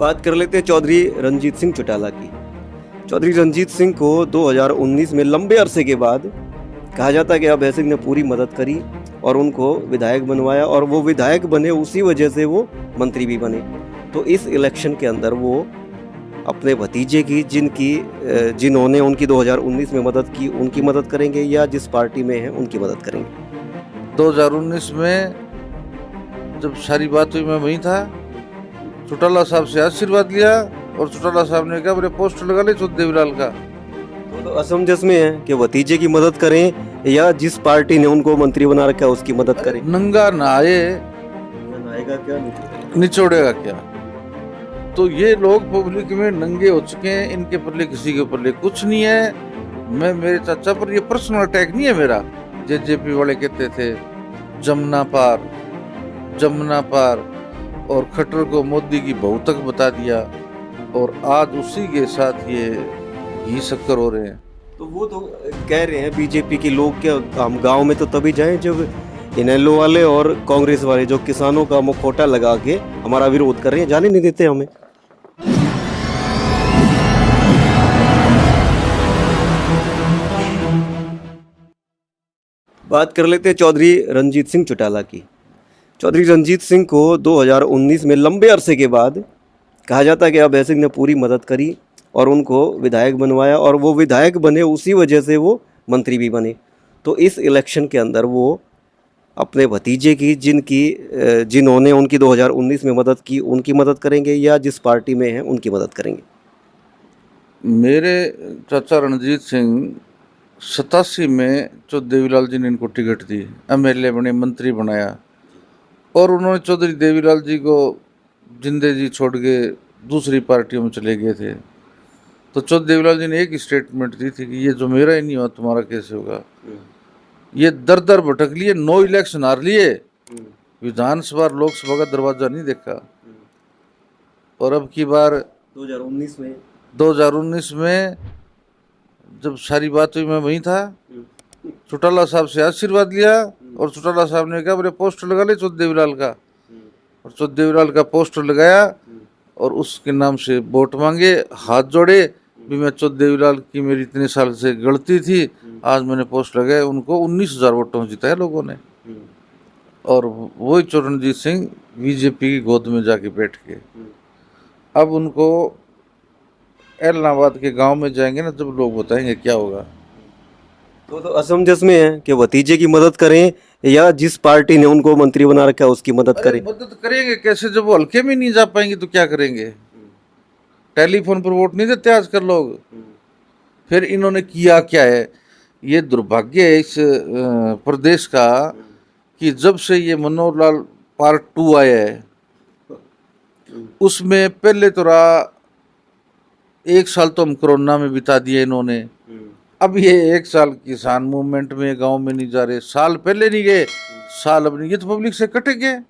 बात कर लेते हैं चौधरी रंजीत सिंह चौटाला की। चौधरी रंजीत सिंह को 2019 में लंबे अरसे के बाद कहा जाता है कि अभय सिंह ने पूरी मदद करी और उनको विधायक बनवाया, और वो विधायक बने उसी वजह से वो मंत्री भी बने। तो इस इलेक्शन के अंदर वो अपने भतीजे की जिन्होंने उनकी 2019 में मदद की उनकी मदद करेंगे, या जिस पार्टी में है उनकी मदद करेंगे। 2019 में जब सारी बात हुई मैं वहीं था, चौटाला साहब से आशीर्वाद लिया और चौटाला साहब ने कहा मेरे पोस्टर लगा ले चौधरी देवीलाल का। तो असमंजस में है कि भतीजे की मदद करें या जिस पार्टी ने उनको मंत्री बना रखा है उसकी मदद करें। नंगा नहाए आएगा क्या निचोड़ेगा क्या। तो ये लोग पब्लिक में नंगे हो चुके हैं, इनके पल्ले किसी के पल्ले कुछ नहीं है। मैं मेरे चाचा पर ये पर्सनल अटैक नहीं है मेरा। जेजेपी वाले कहते थे जमुना पार और खट्टर को मोदी की बहू तक बता दिया, और आज उसी के साथ ये घी शक्कर हो रहे हैं। तो वो तो कह रहे हैं बीजेपी के लोग क्या हम गांव में तो तभी जाएं जब इनेलो वाले और कांग्रेस वाले जो किसानों का मुखौटा लगा के हमारा विरोध कर रहे हैं, जाने नहीं देते हमें। बात कर लेते हैं चौधरी रंजीत सिंह चौटाला की। चौधरी रंजीत सिंह को 2019 में लंबे अरसे के बाद कहा जाता है कि अभय सिंह ने पूरी मदद करी और उनको विधायक बनवाया, और वो विधायक बने उसी वजह से वो मंत्री भी बने। तो इस इलेक्शन के अंदर वो अपने भतीजे की जिन्होंने उनकी 2019 में मदद की उनकी मदद करेंगे, या जिस पार्टी में है उनकी मदद करेंगे। मेरे चाचा रणजीत सिंह 87 में चौधरी देवीलाल जी ने इनको टिकट दी, एमएलए बने, मंत्री बनाया, और उन्होंने चौधरी देवीलाल जी को जिंदे जी छोड़ के दूसरी पार्टियों में चले गए थे। तो चौधरी देवीलाल जी ने एक स्टेटमेंट दी थी कि ये जो मेरा ही नहीं हुआ तुम्हारा कैसे होगा। ये दर दर भटक लिए, 9 इलेक्शन हार लिए, विधानसभा और लोकसभा का दरवाजा नहीं देखा। और अब की बार 2019 में जब सारी बात हुई मैं वहीं था, चौटाला साहब से आशीर्वाद लिया और चौटाला साहब ने कहा मेरे पोस्टर लगा ले चौधरी देवीलाल का, और चौधरी देवीलाल का पोस्टर लगाया और उसके नाम से वोट मांगे, हाथ जोड़े भी मैं चौधरी देवीलाल की मेरी इतने साल से गलती थी, आज मैंने पोस्ट लगाया। उनको 19,000 वोटों जिताया लोगों ने, और वही चौधरी सिंह बीजेपी की गोद में जाके बैठ के अब उनको इलाहाबाद के गांव में जाएंगे ना, जब लोग बताएंगे क्या होगा। तो असमंजस में है कि भतीजे की मदद करें या जिस पार्टी ने उनको मंत्री बना रखा है उसकी मदद करें। मदद करेंगे कैसे जब वो हल्के में नहीं जा पाएंगे तो क्या करेंगे। टेलीफोन पर वोट नहीं देते आजकल लोग। फिर इन्होंने किया क्या है, ये दुर्भाग्य है इस प्रदेश का कि जब से ये मनोहर लाल पार्ट 2 आया है, उसमें पहले तो रहा 1 साल तो हम कोरोना में बिता दिए इन्होंने। अब ये 1 साल किसान मूवमेंट में गांव में नहीं जा रहे, साल पहले नहीं गए, साल अब नहीं, ये तो पब्लिक से कटे गए।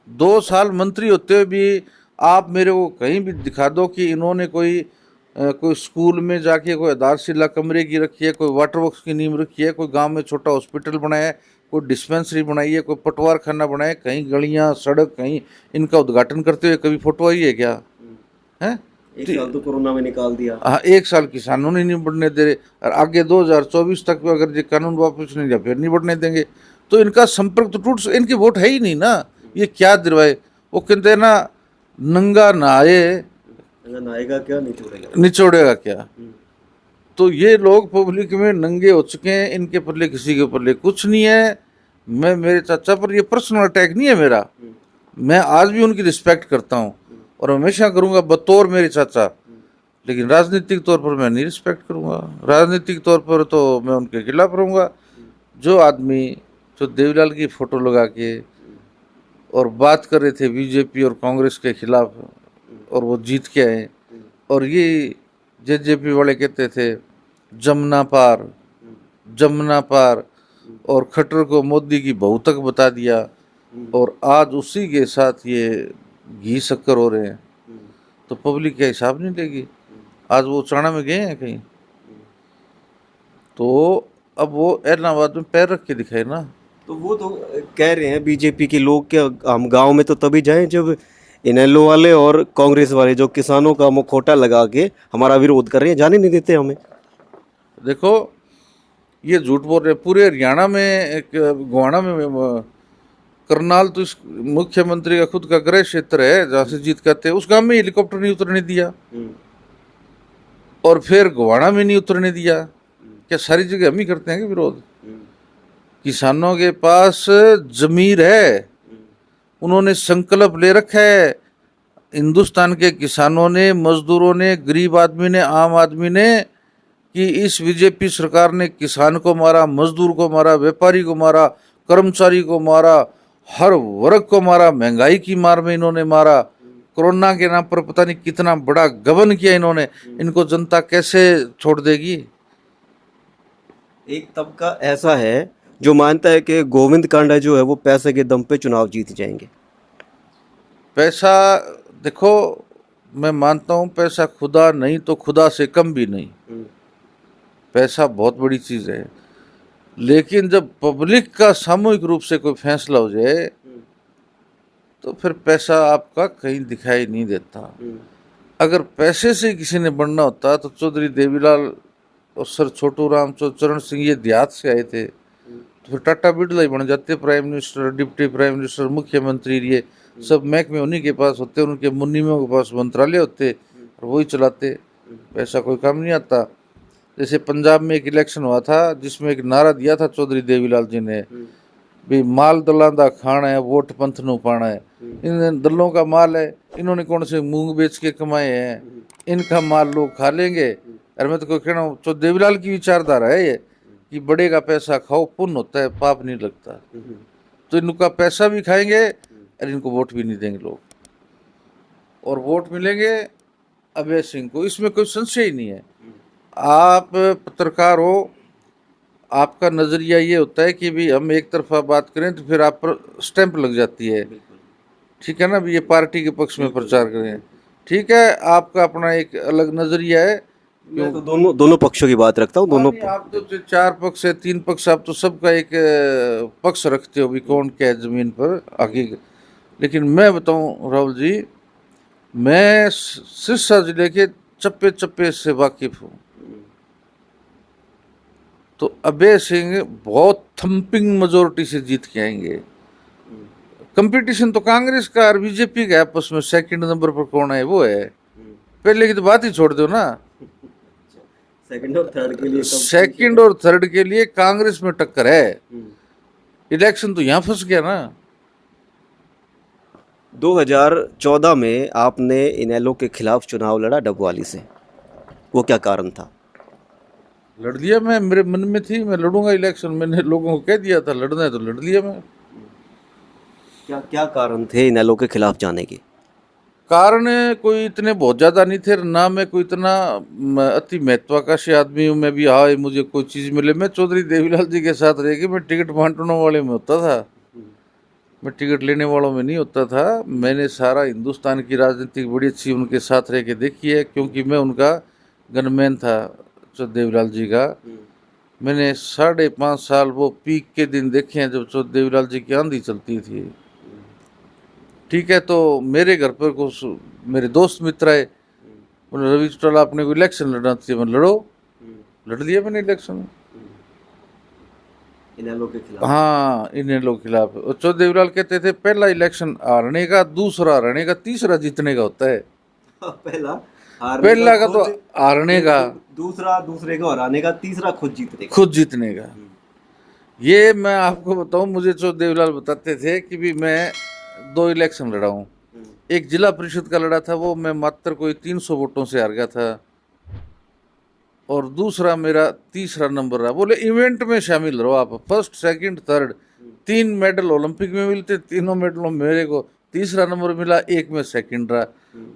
2 साल मंत्री होते हुए भी आप मेरे को कहीं भी दिखा दो कि इन्होंने कोई स्कूल में जाके कोई आधारशिला कमरे की रखी है, कोई वाटर वर्क्स की नींव रखी है, कोई गांव में छोटा हॉस्पिटल बनाया है, कोई डिस्पेंसरी बनाई है, कोई पटवार खाना बनाया, कहीं गलियां सड़क कहीं इनका उद्घाटन करते हुए कभी फोटो आई है क्या? है 1 साल तो कोरोना में निकाल दिया। हाँ, 1 साल किसानों ने नहीं बढ़ने दे रहे, और आगे 2024 तक अगर ये कानून वापस नहीं दिया फिर नहीं बढ़ने देंगे। तो इनका संपर्क तो टूट, इनके वोट है ही नहीं ना, ये क्या दिलवाए। वो कहते हैं ना नंगा नहाए नहाएगा क्या निचोड़ेगा क्या। तो ये लोग पब्लिक में नंगे हो चुके हैं, इनके पल्ले किसी के पल्ले कुछ नहीं है। मैं मेरे चाचा पर ये पर्सनल अटैक नहीं है मेरा। मैं आज भी उनकी रिस्पेक्ट करता हूँ और हमेशा करूँगा बतौर मेरे चाचा, लेकिन राजनीतिक तौर पर मैं नहीं रिस्पेक्ट करूँगा। राजनीतिक तौर पर तो मैं उनके खिलाफ रहूँगा। जो आदमी जो देवीलाल की फ़ोटो लगा के और बात कर रहे थे बीजेपी और कांग्रेस के खिलाफ, और वो जीत के आए, और ये जेजेपी वाले कहते थे जमुना पार और खट्टर को मोदी की बहू तक बता दिया, और आज उसी के साथ ये घी शक्कर हो रहे हैं। तो पब्लिक का हिसाब नहीं लेगी। आज वो चाणा में गए हैं कहीं, तो अब वो इलाहाबाद में पैर रख के दिखाए ना। तो वो तो कह रहे हैं बीजेपी के लोग क्या हम गांव में तो तभी जाएं जब इनेलो वाले और कांग्रेस वाले जो किसानों का मुखौटा लगा के हमारा विरोध कर रहे हैं, जाने नहीं देते हमें। देखो ये झूठ बोल रहे, पूरे हरियाणा में एक गोहाना में करनाल तो इस मुख्यमंत्री का खुद का गृह क्षेत्र है जहाँ से जीत करते हैं, उस गांव में हेलीकॉप्टर नहीं उतरने दिया और फिर गोहाना में नहीं उतरने दिया। क्या सारी जगह हम ही करते हैं कि विरोध? किसानों के पास जमीर है, उन्होंने संकल्प ले रखा है। हिंदुस्तान के किसानों ने, मजदूरों ने, गरीब आदमी ने, आम आदमी ने, कि इस बीजेपी सरकार ने किसान को मारा, मजदूर को मारा, व्यापारी को मारा, कर्मचारी को मारा, हर वर्ग को मारा, महंगाई की मार में इन्होंने मारा, कोरोना के नाम पर पता नहीं कितना बड़ा गबन किया इन्होंने। इनको जनता कैसे छोड़ देगी? एक तबका ऐसा है जो मानता है कि गोविंद कांडा जो है वो पैसे के दम पे चुनाव जीत जाएंगे। पैसा, देखो मैं मानता हूँ पैसा खुदा नहीं तो खुदा से कम भी नहीं। पैसा बहुत बड़ी चीज़ है, लेकिन जब पब्लिक का सामूहिक रूप से कोई फैसला हो जाए तो फिर पैसा आपका कहीं दिखाई नहीं देता। अगर पैसे से किसी ने बनना होता तो चौधरी देवीलाल और सर छोटू राम चरण सिंह ये देहात से आए थे तो फिर टाटा बिरला ही बन जाते, prime minister, deputy prime minister, मुख्यमंत्री, ये सब महकमे उन्हीं के पास होते, उनके मुन्नियों के पास मंत्रालय होते और वही चलाते। पैसा कोई काम नहीं आता। जैसे पंजाब में एक इलेक्शन हुआ था जिसमें एक नारा दिया था चौधरी देवीलाल जी ने, भी माल दलों का खाना है, वोट पंथ नू पाना है। इन दलों का माल है, इन्होंने कौन से मूंग बेच के कमाए हैं, इनका माल लोग खा लेंगे। और मैं तो कोई कहना हूँ तो देवीलाल की विचारधारा है ये कि बड़े का पैसा खाओ, पुण्य होता है, पाप नहीं लगता। तो इनका पैसा भी खाएंगे और इनको वोट भी नहीं देंगे लोग, और वोट मिलेंगे अभय सिंह को, इसमें कोई संशय ही नहीं है। आप पत्रकार हो, आपका नज़रिया ये होता है कि भी हम एक तरफा बात करें तो फिर आप पर स्टैंप लग जाती है, ठीक है ना, भी ये पार्टी के पक्ष में प्रचार करें, ठीक है, आपका अपना एक अलग नज़रिया है। मैं तो दोनों पक्षों की बात रखता हूँ। दोनों आप तो 4 पक्ष है, 3 पक्ष, आप तो सबका एक पक्ष रखते हो भी कौन क्या है जमीन पर आगे। लेकिन मैं बताऊं राहुल जी, मैं सिरसा जिले के चप्पे चप्पे से वाकिफ हूँ। तो अभय सिंह बहुत थम्पिंग मेजोरिटी से जीत के आएंगे। कंपटीशन तो कांग्रेस का और बीजेपी का आपस में, सेकंड नंबर पर कौन है वो है। पहले की तो बात ही छोड़ दो ना, सेकंड और थर्ड के लिए कांग्रेस में टक्कर है। इलेक्शन तो यहाँ फंस गया ना। 2014 में आपने इनेलो के खिलाफ चुनाव लड़ा डबवाली से, वो क्या कारण था? लड़ लिया मैं, मेरे मन में थी मैं लड़ूंगा इलेक्शन, मैंने लोगों को कह दिया था लड़ना है तो लड़ लिया मैं। क्या क्या कारण थे इनेलो के खिलाफ जाने के? कारण कोई इतने बहुत ज़्यादा नहीं थे ना, मैं कोई इतना अति महत्वाकांक्षी आदमी हूँ मैं भी हाँ मुझे कोई चीज़ मिले। मैं चौधरी देवीलाल जी के साथ रह के मैं टिकट बांटने वाले में होता था, मैं टिकट लेने वालों में नहीं होता था। मैंने सारा हिंदुस्तान की राजनीति बड़ी अच्छी उनके साथ रह के देखी है, क्योंकि मैं उनका गनमैन था चौधरी देवीलाल जी का। मैंने 5.5 साल वो पीक के दिन देखे हैं जब चौधरी देवीलाल जी की आंधी चलती थी, ठीक है। तो मेरे घर पर कुछ मेरे दोस्त मित्र आए, बोले रवि चौटाला आपने कोई इलेक्शन लड़ना चाहिए, मैं लड़ो, लड़ लिया मैंने इलेक्शन इनेलो के खिलाफ। हाँ, इनेलो के खिलाफ। और चौधरी देवीलाल कहते थे पहला इलेक्शन हारने का, दूसरा हारने का, तीसरा जीतने का होता है। पहला का तो हारने का, दूसरा दूसरे को हराने का, तीसरा खुद जीतने का। ये मैं आपको बताऊं, मुझे चौधरी देवीलाल बताते थे कि भी मैं 2 इलेक्शन लड़ा हूँ। एक जिला परिषद का लड़ा था, वो मैं मात्र कोई 300 वोटों से हार गया था, और दूसरा मेरा तीसरा नंबर रहा। बोले इवेंट में शामिल रहो आप, first second third, 3 medal Olympic में मिलते, तीनों मेडलों मेरे को तीसरा नंबर मिला, एक में सेकंड रहा।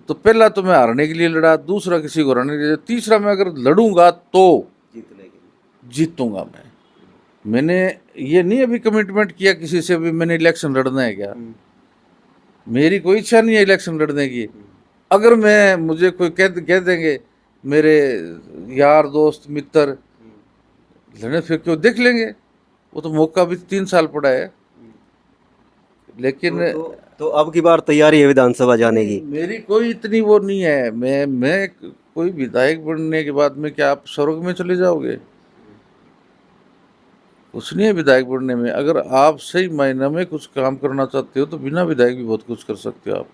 तो पहला तो मैं हारने के लिए लड़ा, दूसरा किसी को हराने के लिए, तीसरा मैं अगर लड़ूंगा तो जीतूंगा मैं। मैंने ये नहीं अभी कमिटमेंट किया किसी से भी मैंने इलेक्शन लड़ना है क्या, मेरी कोई इच्छा नहीं है इलेक्शन लड़ने की। अगर मैं मुझे कोई कह देंगे मेरे यार दोस्त मित्र लड़ने, फिर क्यों, देख लेंगे, वो तो मौका भी 3 साल पड़ा है। लेकिन तो अब की बार तैयारी है विधानसभा जाने की? मेरी कोई इतनी वो नहीं है। मैं कोई विधायक बनने के बाद में क्या आप स्वर्ग में चले जाओगे? कुछ नहीं है विधायक बनने में। अगर आप सही मायने में कुछ काम करना चाहते हो तो बिना विधायक भी बहुत कुछ कर सकते हो आप।